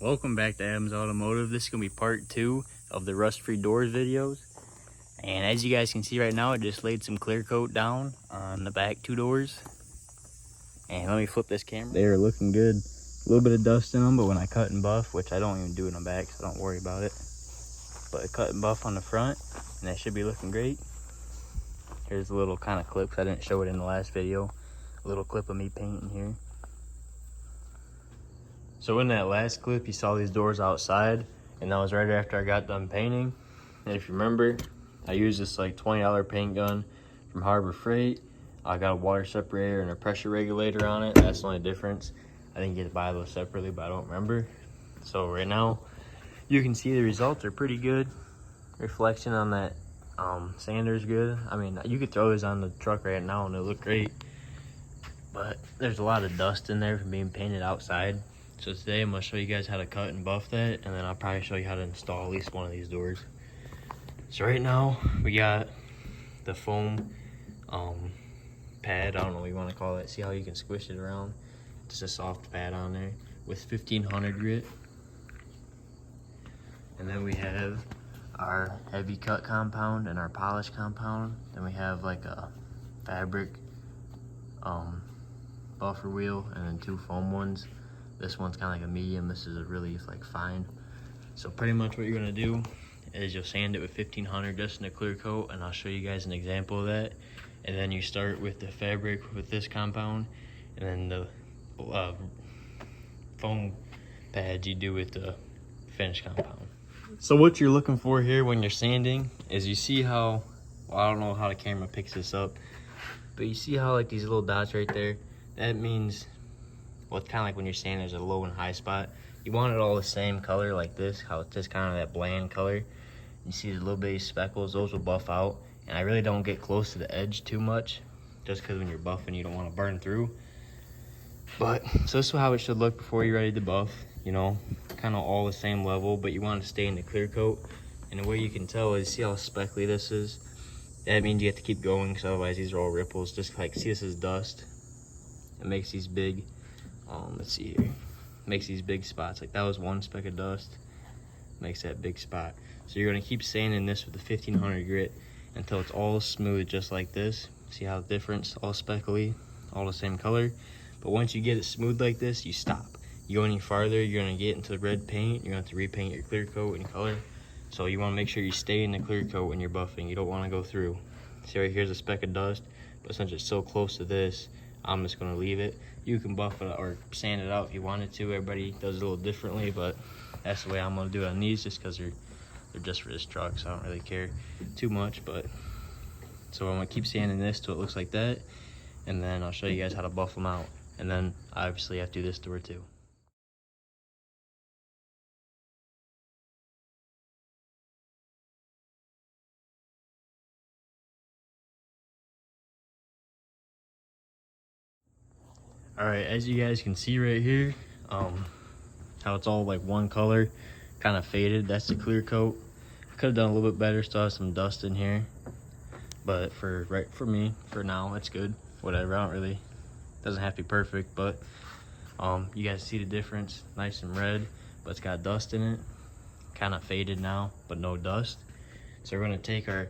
Welcome back to Adams Automotive. This is going to be part 2 of the rust-free doors videos. And as you guys can see right now, I just laid some clear coat down on the back 2 doors. And let me flip this camera. They're looking good. A little bit of dust in them, but when I cut and buff, which I don't even do in the back, so don't worry about it. But I cut and buff on the front, and they should be looking great. Here's a little kind of clip, 'cause I didn't show it in the last video. A little clip of me painting here. So in that last clip, you saw these doors outside, and that was right after I got done painting. And if you remember, I used this like $20 paint gun from Harbor Freight. I got a water separator and a pressure regulator on it. That's the only difference. I didn't get to buy those separately, but I don't remember. So right now, you can see the results are pretty good. Reflection on that sander is good. I mean, you could throw this on the truck right now and it'll look great. But there's a lot of dust in there from being painted outside. So today I'm going to show you guys how to cut and buff that, and then I'll probably show you how to install at least one of these doors. So right now we got the foam pad, I don't know what you want to call it. See how you can squish it around? Just a soft pad on there with 1500 grit. And then we have our heavy cut compound and our polish compound. Then we have like a fabric buffer wheel, and then 2 foam ones. This one's kind of like a medium, this is a really like fine. So pretty much what you're gonna do is you'll sand it with 1500 just in a clear coat, and I'll show you guys an example of that. And then you start with the fabric with this compound, and then the foam pads you do with the finished compound. So what you're looking for here when you're sanding is, you see how, well, I don't know how the camera picks this up, but you see how like these little dots right there, that means, well, it's kind of like when you're sanding, there's a low and high spot. You want it all the same color like this, how it's just kind of that bland color. You see the little bitty speckles, those will buff out. And I really don't get close to the edge too much, just because when you're buffing, you don't want to burn through. But, so this is how it should look before you're ready to buff. You know, kind of all the same level, but you want to stay in the clear coat. And the way you can tell is, see how speckly this is? That means you have to keep going, because otherwise these are all ripples. Just like, see, this is dust. It makes these big, let's see here. Makes these big spots. Like that was one speck of dust. Makes that big spot. So you're gonna keep sanding this with the 1500 grit until it's all smooth, just like this. See how the difference, all speckly, all the same color. But once you get it smooth like this, you stop. You go any farther, you're gonna get into red paint. You're gonna have to repaint your clear coat and color. So you wanna make sure you stay in the clear coat when you're buffing. You don't wanna go through. See right here's a speck of dust, but since it's so close to this, I'm just gonna leave it. You can buff it or sand it out if you wanted to. Everybody does it a little differently, but that's the way I'm gonna do it on these, just because they're just for this truck, so I don't really care too much. But so I'm gonna keep sanding this till it looks like that, and then I'll show you guys how to buff them out. And then obviously I have to do this door too. All right, as you guys can see right here, how it's all like one color, kind of faded. That's the clear coat. I could have done a little bit better, still have some dust in here, but for me, for now, it's good. Whatever, I don't really, doesn't have to be perfect, but you guys see the difference, nice and red, but it's got dust in it. Kind of faded now, but no dust. So we're gonna take our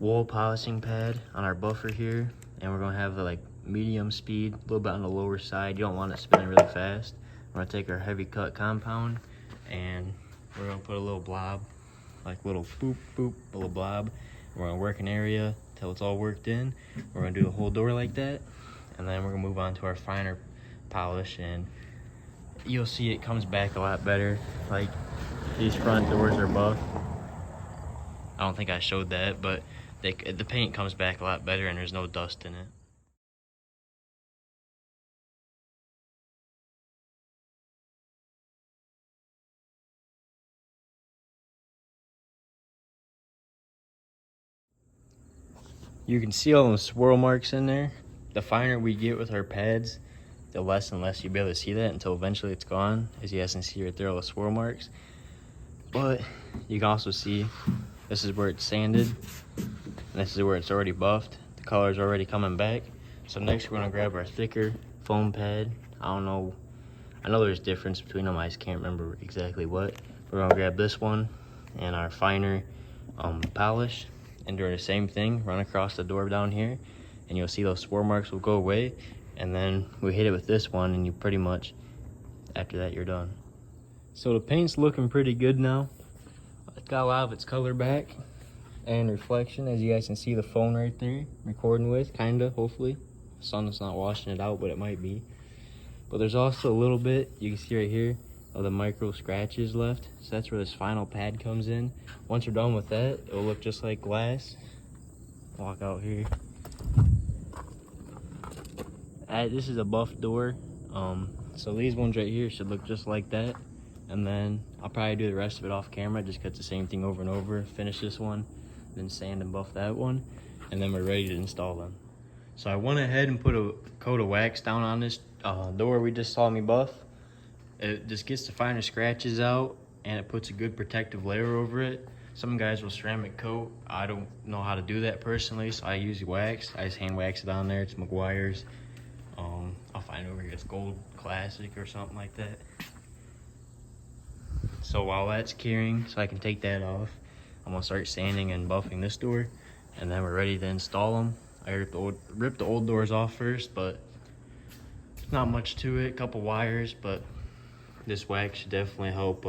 wool polishing pad on our buffer here, and we're gonna have the like medium speed, a little bit on the lower side. You don't want it spinning really fast. We're gonna take our heavy cut compound, and we're gonna put a little blob, like little boop boop, a little blob. We're gonna work an area till it's all worked in. We're gonna do the whole door like that, and then we're gonna move on to our finer polish, and you'll see it comes back a lot better. Like these front doors are buffed. I don't think I showed that, but the paint comes back a lot better, and there's no dust in it. You can see all those swirl marks in there. The finer we get with our pads, the less and less you'll be able to see that until eventually it's gone. As you guys can see right there, all the swirl marks. But you can also see this is where it's sanded, and this is where it's already buffed. The color's already coming back. So next we're gonna grab our thicker foam pad. I don't know I know there's difference between them, I just can't remember exactly what. We're gonna grab this one and our finer polish and do the same thing, run across the door down here, and you'll see those swirl marks will go away. And then we hit it with this one, and you pretty much, after that, you're done. So the paint's looking pretty good now. It's got a lot of its color back and reflection, as you guys can see the phone right there recording with, kinda, hopefully. The sun's not washing it out, but it might be. But there's also a little bit, you can see right here, of the micro scratches left. So that's where this final pad comes in. Once we're done with that, it'll look just like glass. Walk out here. This is a buff door. So these ones right here should look just like that. And then I'll probably do the rest of it off camera, just cut the same thing over and over, finish this one, then sand and buff that one, and then we're ready to install them. So I went ahead and put a coat of wax down on this door we just saw me buff. It just gets the finer scratches out, and it puts a good protective layer over it. Some guys will ceramic coat. I don't know how to do that personally, so I use wax. I just hand wax it on there. It's McGuire's. I'll find over here, it's Gold Classic or something like that. So while that's curing, so I can take that off, I'm gonna start sanding and buffing this door, and then we're ready to install them. I ripped the old doors off first, but it's not much to it, a couple wires, but this wax should definitely help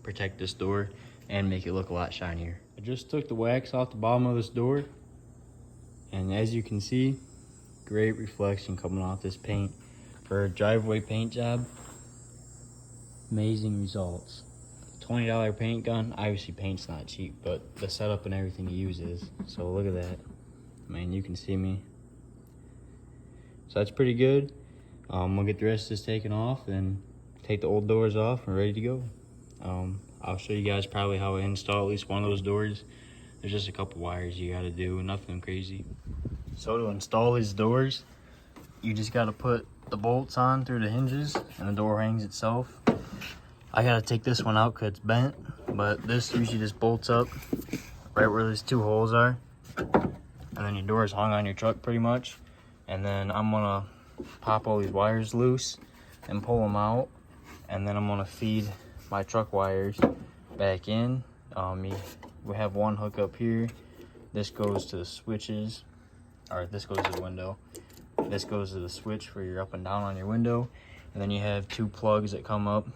protect this door and make it look a lot shinier. I just took the wax off the bottom of this door, and as you can see, great reflection coming off this paint. For a driveway paint job, amazing results. $20 paint gun. Obviously paint's not cheap, but the setup and everything you use is. So look at that. I mean, you can see me. So that's pretty good. We'll get the rest of this taken off and take the old doors off and ready to go. I'll show you guys probably how I install at least one of those doors. There's just a couple wires you gotta do, nothing crazy. So to install these doors, you just gotta put the bolts on through the hinges and the door hangs itself. I gotta take this one out because it's bent, but this usually just bolts up right where these two holes are. And then your door is hung on your truck pretty much. And then I'm gonna pop all these wires loose and pull them out. And then I'm gonna feed my truck wires back in. We have one hook up here. This goes to the switches, or this goes to the window. This goes to the switch for your up and down on your window. And then you have two plugs that come up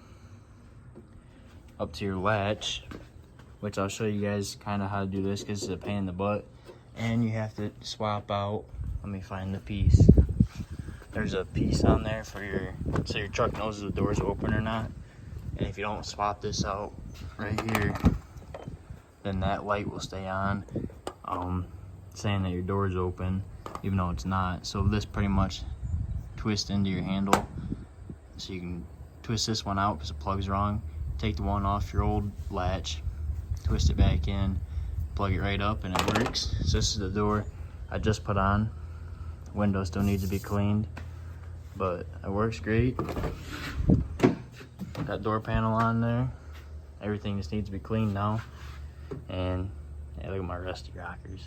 to your latch, which I'll show you guys kind of how to do this because it's a pain in the butt. And you have to swap out, let me find the piece. There's a piece on there for so your truck knows if the door's open or not. And if you don't swap this out right here, then that light will stay on, saying that your door is open, even though it's not. So this pretty much twists into your handle. So you can twist this one out because the plug's wrong. Take the one off your old latch, twist it back in, plug it right up, and it works. So this is the door I just put on. The window still needs to be cleaned, but it works great. Got door panel on there. Everything just needs to be cleaned now. And yeah, look at my rusty rockers.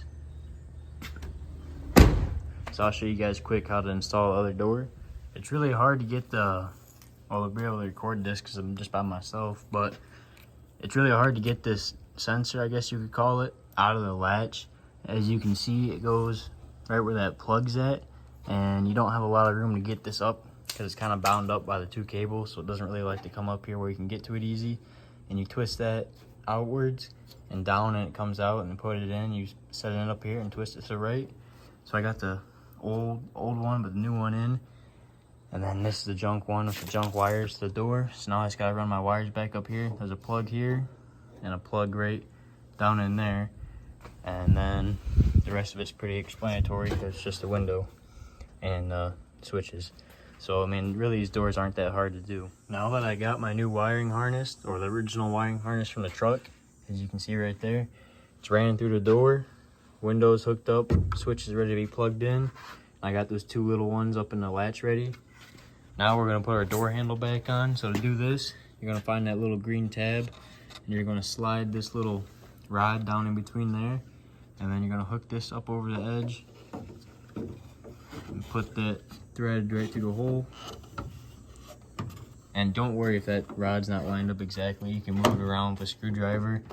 So I'll show you guys quick how to install the other door. It's really hard to get I'll be able to record this because I'm just by myself, but it's really hard to get this sensor, I guess you could call it, out of the latch. As you can see, it goes right where that plug's at, and you don't have a lot of room to get this up because it's kind of bound up by the two cables, so it doesn't really like to come up here where you can get to it easy. And you twist that outwards and down, and it comes out, and then put it in. You set it up here and twist it to the right. So I got the old one, but the new one in. And then this is the junk one with the junk wires to the door. So now I just gotta run my wires back up here. There's a plug here and a plug right down in there. And then the rest of it's pretty explanatory. It's just a window and switches. So, I mean, really these doors aren't that hard to do. Now that I got my new wiring harness, or the original wiring harness from the truck, as you can see right there, it's ran through the door, windows hooked up, switch is ready to be plugged in. I got those two little ones up in the latch ready. Now we're gonna put our door handle back on. So to do this, you're gonna find that little green tab, and you're gonna slide this little rod down in between there, and then you're gonna hook this up over the edge and put that thread right through the hole. And don't worry if that rod's not lined up exactly. You can move it around with a screwdriver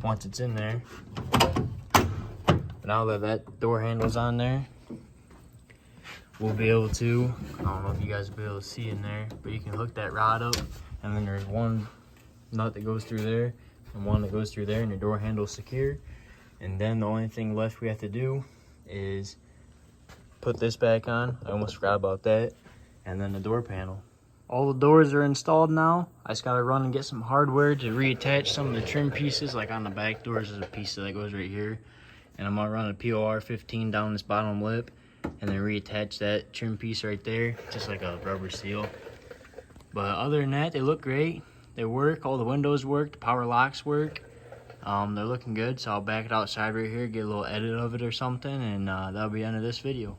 once it's in there. But now that that door handle's on there, we'll be able to, I don't know if you guys will be able to see in there, but you can hook that rod up, and then there's one nut that goes through there and one that goes through there, and your door handle's secure. And then the only thing left we have to do is put this back on. I almost forgot about that. And then the door panel. All the doors are installed now. I just gotta run and get some hardware to reattach some of the trim pieces. Like on the back doors, there's a piece that goes right here. And I'm gonna run a POR 15 down this bottom lip and then reattach that trim piece right there, just like a rubber seal. But other than that, they look great. They work, all the windows work, the power locks work. They're looking good, so I'll back it outside right here, get a little edit of it or something, and that'll be the end of this video.